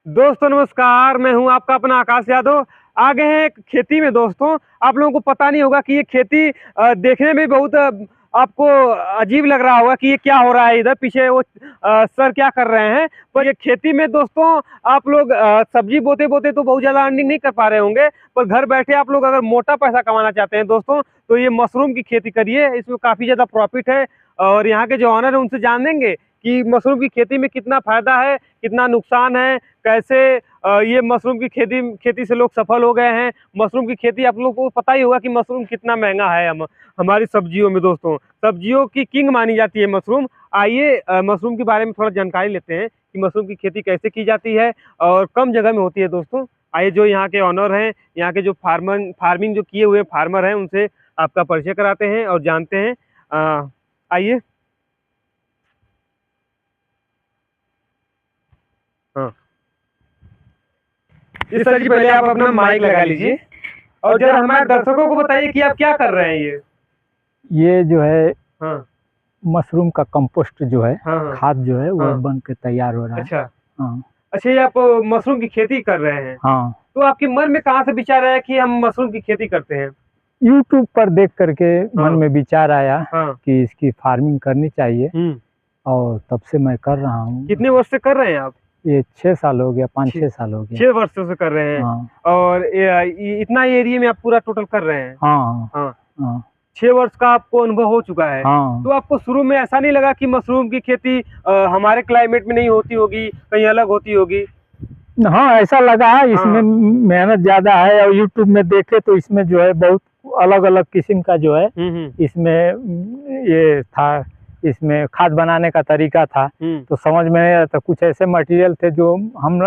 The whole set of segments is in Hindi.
दोस्तों नमस्कार, मैं हूं आपका अपना आकाश यादव। आ गए हैं एक खेती में। दोस्तों आप लोगों को पता नहीं होगा कि ये खेती देखने में बहुत आपको अजीब लग रहा होगा कि ये क्या हो रहा है। इधर पीछे वो सर क्या कर रहे हैं, पर ये खेती में दोस्तों आप लोग सब्जी बोते बोते तो बहुत ज़्यादा अर्निंग नहीं कर पा रहे होंगे, पर घर बैठे आप लोग अगर मोटा पैसा कमाना चाहते हैं दोस्तों तो ये मशरूम की खेती करिए। इसमें काफ़ी ज़्यादा प्रॉफिट है और यहाँ के जो ऑनर है उनसे जान लेंगे कि मशरूम की खेती में कितना फायदा है, कितना नुकसान है, कैसे ये मशरूम की खेती से लोग सफल हो गए हैं। मशरूम की खेती आप लोगों को पता ही होगा कि मशरूम कितना महंगा है हमारी सब्जियों में। दोस्तों सब्जियों की किंग मानी जाती है मशरूम। आइए मशरूम के बारे में थोड़ा जानकारी लेते हैं कि मशरूम की खेती कैसे की जाती है और कम जगह में होती है। दोस्तों आइए जो यहाँ के ऑनर हैं, यहाँ के जो फार्मिंग जो किए हुए फार्मर हैं उनसे आपका परिचय कराते हैं और जानते हैं। आइए। हाँ जी सर जी, पहले आप अपना माइक लगा लीजिए और जरा हमारे दर्शकों को बताइए कि आप क्या कर रहे हैं। ये जो है हाँ मशरूम का कंपोस्ट जो है, हाँ खाद जो है वो हाँ। बन के तैयार हो रहा है। अच्छा हाँ अच्छा, ये आप मशरूम की खेती कर रहे हैं। हाँ। तो आपके मन में कहाँ से विचार आया कि हम मशरूम की खेती करते हैं? यूट्यूब पर देख करके हाँ। मन में विचार आया हाँ। कि इसकी फार्मिंग करनी चाहिए और तब से मैं कर रहा हूँ। कितने वर्ष से कर रहे हैं आप? ये 6 साल हो गया, 5-6 साल हो गया। 6 वर्षों से कर रहे हैं। हाँ और इतना एरिया में आप पूरा टोटल कर रहे हैं? हाँ हाँ। हाँ 6 वर्ष का आपको अनुभव हो चुका है। हाँ। तो आपको शुरू में ऐसा नहीं लगा कि मशरूम की खेती हमारे क्लाइमेट में नहीं होती होगी, कहीं अलग होती होगी? हाँ ऐसा लगा है, इसमें मेहनत ज्यादा है और यूट्यूब में देखे तो इसमें जो है बहुत अलग अलग किस्म का जो है इसमें ये था, इसमें खाद बनाने का तरीका था। तो समझ में नहीं आता, कुछ ऐसे मटेरियल थे जो हम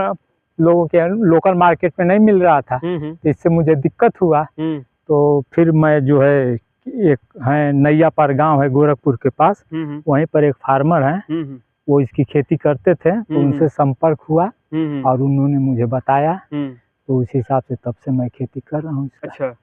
लोगों के लोकल मार्केट में नहीं मिल रहा था। तो इससे मुझे दिक्कत हुआ। तो फिर मैं जो है एक है नैया पर गांव है गोरखपुर के पास, वहीं पर एक फार्मर है, वो इसकी खेती करते थे। तो उनसे संपर्क हुआ और उन्होंने मुझे बताया, तो उस हिसाब से तब से मैं खेती कर रहा हूँ। अच्छा,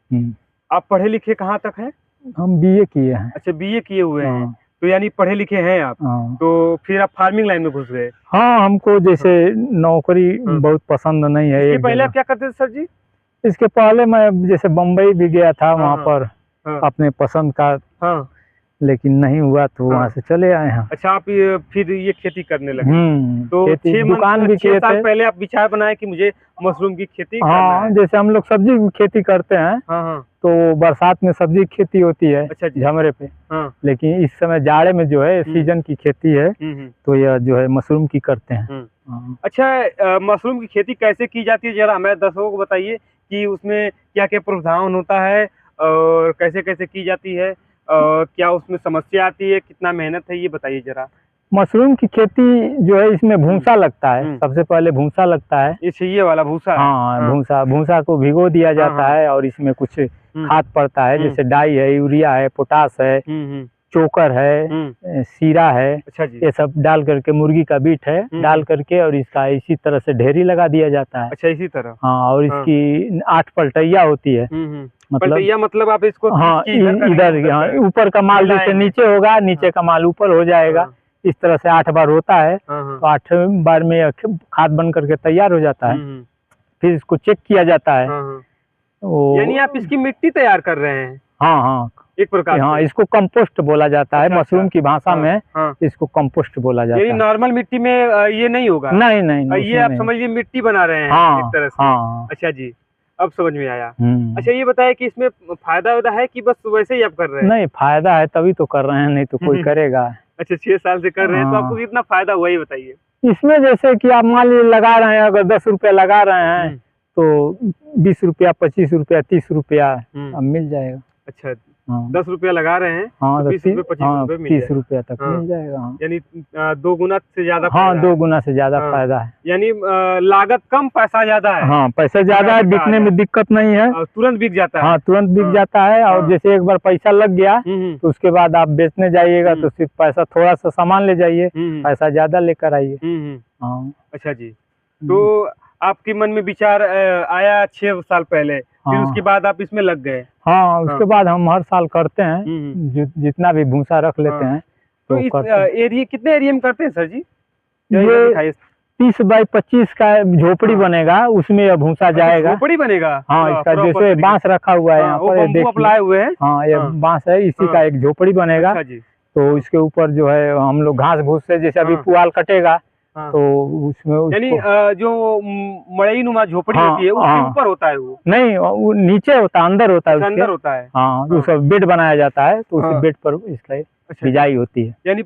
आप पढ़े लिखे कहाँ तक हैं? हम बीए किए हैं। अच्छा, बीए किए हुए हैं, तो यानी पढ़े लिखे हैं आप। तो फिर आप फार्मिंग लाइन में घुस गए? हाँ, हमको जैसे नौकरी बहुत पसंद नहीं है। इसके पहले आप क्या करते थे सर जी? इसके पहले मैं जैसे बम्बई भी गया था, वहाँ पर अपने पसंद का, लेकिन नहीं हुआ तो वहाँ से चले आए हैं। अच्छा, आप फिर ये खेती करने लगे। तो 6 साल पहले आप विचार बनाए कि मुझे मशरूम की खेती करना है। जैसे हम लोग सब्जी की खेती करते हैं, तो बरसात में सब्जी की खेती होती है झमरे पे। लेकिन इस समय जाड़े में जो है सीजन की खेती है, तो यह जो है मशरूम की करते हैं। अच्छा, मशरूम की खेती कैसे की जाती है, जरा हमारे दर्शकों को बताइए कि उसमें क्या क्या प्रावधान होता है और कैसे कैसे की जाती है और क्या उसमें समस्या आती है, कितना मेहनत है, ये बताइए जरा। मशरूम की खेती जो है इसमें भूसा लगता है। सबसे पहले भूसा लगता है। ये वाला भूसा है? हाँ, भूसा को भिगो दिया जाता है और इसमें कुछ खाद पड़ता है, जैसे डाई है, यूरिया है, पोटास है, चोकर है, सीरा है। अच्छा जी। ये सब डाल करके, मुर्गी का बीट है डाल करके, और इसका इसी तरह से ढेरी लगा दिया जाता है। अच्छा, इसी तरह। हाँ, और इसकी 8 पलटैया होती है। मतलब आप इसको इधर ऊपर का माल जैसे नीचे होगा, नीचे का माल ऊपर हो जाएगा। इस तरह से 8 बार होता है। तो 8 बार में खाद बन करके तैयार हो जाता है। फिर इसको चेक किया जाता है। यानी आप इसकी मिट्टी तैयार कर रहे हैं? हाँ, एक प्रकार से। इसको कंपोस्ट बोला जाता है। मशरूम की भाषा में इसको कंपोस्ट बोला जाता है। नॉर्मल मिट्टी में ये नहीं होगा? नहीं, ये आप समझिए मिट्टी बना रहे हैं एक तरह से। अच्छा जी, अब समझ में आया। अच्छा, ये बताया कि इसमें फायदा है कि बस वैसे ही आप कर रहे हैं? नहीं, फायदा है तभी तो कर रहे हैं, नहीं तो कोई करेगा। अच्छा, 6 साल से कर रहे हैं, तो आपको कितना फायदा हुआ ये बताइए। इसमें जैसे कि आप मान लीजिए लगा रहे हैं, अगर 10 रुपया लगा रहे हैं तो 20 रुपया, 25 रुपया, 30 रुपया अब मिल जाएगा। अच्छा, 10 रुपया लगा रहे हैं, 20 रुपये, 25 रुपये, 30 रुपया तक मिल जाएगा। यानी 2 गुना से ज्यादा। 2 गुना से ज्यादा फायदा है। यानी लागत कम, पैसा ज्यादा है। पैसा ज्यादा है, बिकने में दिक्कत नहीं है, तुरंत बिक जाता है। तुरंत बिक जाता है। और जैसे एक बार पैसा लग गया तो उसके बाद आप बेचने जाइएगा तो सिर्फ पैसा, थोड़ा सा सामान ले जाइए, पैसा ज्यादा लेकर आइए। अच्छा जी, तो आपके मन में विचार आया 6 साल पहले, फिर उसके बाद आप इसमें लग गए? उसके बाद हम हर साल करते हैं, जितना भी भूसा रख लेते हैं। तो इस एरिया, कितने एरिया में करते हैं सर जी? ये 30 बाई 25 का झोपड़ी बनेगा, उसमें यह भूसा जाएगा। झोपड़ी बनेगा? हाँ, इसका जैसे बांस रखा हुआ है यहाँ पर, बम्बू लाए हुए हैं। हाँ, ये बांस है, इसी का एक झोपड़ी बनेगा। अच्छा जी। तो इसके ऊपर जो है हम लोग घास भूस से, जैसे अभी पुआल कटेगा तो उसमें यानी जो मड़ई नुमा झोपड़ी होती है उसके ऊपर होता है वो? नहीं, वो नीचे होता है, अंदर होता है, उसके अंदर होता है। हाँ, तो उसका बेड बनाया जाता है, तो उसी बेड पर इसलिए बिजाई होती है। यानी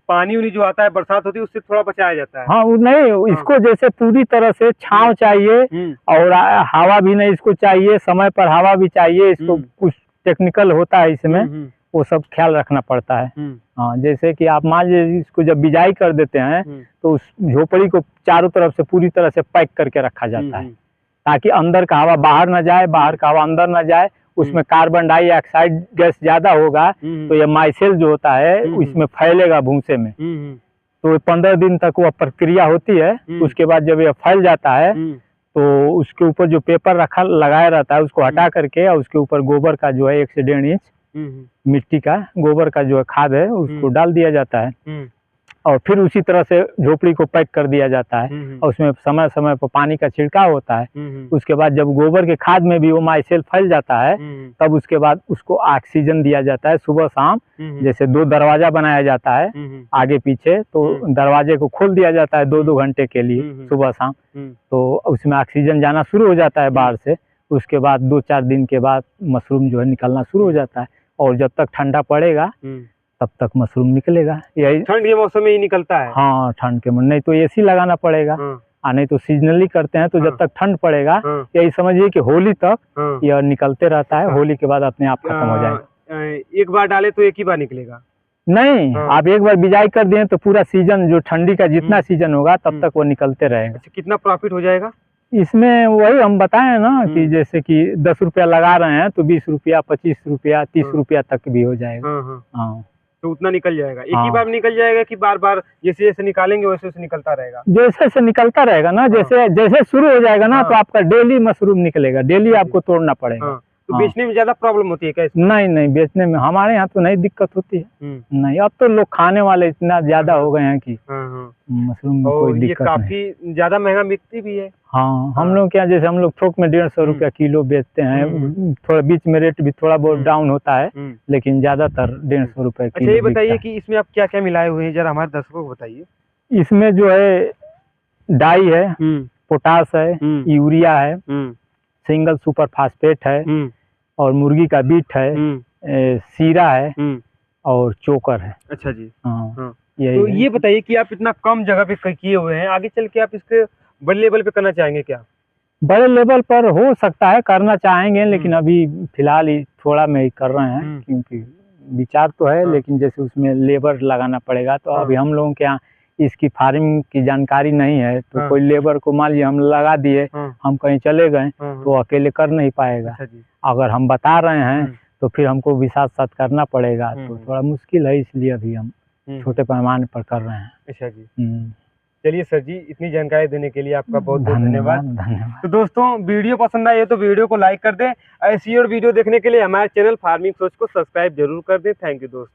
पानी उनी जो आता है, बरसात होती है, उससे थोड़ा बचाया जाता है। हाँ, नहीं, इसको जैसे पूरी तरह से छांव चाहिए और हवा भी नहीं इसको चाहिए, समय पर हवा भी चाहिए इसको। कुछ टेक्निकल होता है इसमें, वो सब ख्याल रखना पड़ता है। हाँ, जैसे कि आप मान लीजिए इसको जब बिजाई कर देते हैं तो उस झोपड़ी को चारों तरफ से पूरी तरह से पैक करके रखा जाता है, ताकि अंदर का हवा बाहर न जाए, बाहर का हवा अंदर न जाए। उसमें कार्बन डाइऑक्साइड गैस ज्यादा होगा तो ये माइसेल जो होता है इसमें फैलेगा भूसे में। तो 15 दिन तक वह प्रक्रिया होती है। उसके बाद जब यह फैल जाता है तो उसके ऊपर जो पेपर रखा लगाया रहता है उसको हटा करके, और उसके ऊपर गोबर का जो है 1 से 1.5 इंच मिट्टी का गोबर का जो है खाद है उसको डाल दिया जाता है, और फिर उसी तरह से झोपड़ी को पैक कर दिया जाता है। और उसमें समय समय पर पानी का छिड़काव होता है। उसके बाद जब गोबर के खाद में भी वो माइसेल फैल जाता है तब उसके बाद उसको ऑक्सीजन दिया जाता है सुबह शाम। जैसे 2 दरवाजा बनाया जाता है आगे पीछे, तो दरवाजे को खोल दिया जाता है 2-2 घंटे के लिए सुबह शाम, तो उसमें ऑक्सीजन जाना शुरू हो जाता है बाहर से। उसके बाद 2-4 दिन के बाद मशरूम जो है निकलना शुरू हो जाता है, और जब तक ठंडा पड़ेगा तब तक मशरूम निकलेगा। यही ठंड के मौसम में ही निकलता है? हाँ, ठंड के मौसम, नहीं तो एसी लगाना पड़ेगा, नहीं तो सीजनली करते हैं। तो जब तक ठंड पड़ेगा, यही समझिए कि होली तक यह निकलते रहता है। होली के बाद अपने आप खत्म हो जाएगा। एक बार डाले तो एक ही बार निकलेगा? नहीं, आप एक बार बिजाई कर दिए तो पूरा सीजन, जो ठंडी का जितना सीजन होगा तब तक वो निकलते रहेगा। कितना प्रॉफिट हो जाएगा इसमें? वही हम बताएं ना कि जैसे कि 10 रुपया लगा रहे हैं तो 20 रुपया, 25 रुपया, 30 रुपया तक भी हो जाएगा। हाँ, तो उतना निकल जाएगा? एक ही बार निकल जाएगा कि बार बार जैसे जैसे निकालेंगे वैसे वैसे निकलता रहेगा? जैसे से निकलता रहेगा ना, जैसे जैसे शुरू हो जाएगा ना तो आपका डेली मशरूम निकलेगा, डेली आपको तोड़ना पड़ेगा। तो बेचने में ज्यादा प्रॉब्लम होती है क्या? नहीं, बेचने में हमारे यहाँ तो नहीं दिक्कत होती है। नहीं, अब तो लोग खाने वाले इतना ज्यादा हो गए हैं कि मशरूम में कोई दिक्कत नहीं। काफी ज्यादा महंगा बिकती भी है। हाँ, हम लोग क्या, जैसे हम लोग थोक में 150 रुपया किलो बेचते हैं। थोड़ा बीच में रेट भी थोड़ा बहुत डाउन होता है, लेकिन ज्यादातर 150 रुपया किलो। अच्छा, ये बताइए कि इसमें आप क्या क्या मिलाए हुए हैं, जरा हमारे दर्शकों को बताइए। इसमें जो है डाई है, पोटास है, यूरिया है, सिंगल सुपर फास्फेट है, और मुर्गी का बीट है, सीरा है, और चोकर है। अच्छा जी। हाँ। तो ये बताइए कि आप इतना कम जगह पे किए हुए हैं, आगे चल के आप इसके बड़े लेवल पे करना चाहेंगे क्या? बड़े लेवल पर हो सकता है, करना चाहेंगे, लेकिन अभी फिलहाल ही थोड़ा में ही कर रहे हैं, क्योंकि विचार तो है लेकिन जैसे उसमें लेबर लगाना पड़ेगा। तो अभी हम लोगों के यहाँ इसकी फार्मिंग की जानकारी नहीं है, तो कोई लेबर को मान लीजिए हम लगा दिए, हम कहीं चले गए तो अकेले कर नहीं पाएगा। अगर हम बता रहे हैं तो फिर हमको भी साथ साथ करना पड़ेगा, तो थोड़ा मुश्किल है, इसलिए अभी हम छोटे पैमाने पर कर रहे हैं। अच्छा जी। चलिए सर जी, इतनी जानकारी देने के लिए आपका बहुत बहुत धन्यवाद। तो दोस्तों, वीडियो पसंद आए तो वीडियो को लाइक कर दें। ऐसी और वीडियो देखने के लिए हमारे चैनल फार्मिंग सोच को सब्सक्राइब जरूर कर दें। थैंक यू दोस्तों।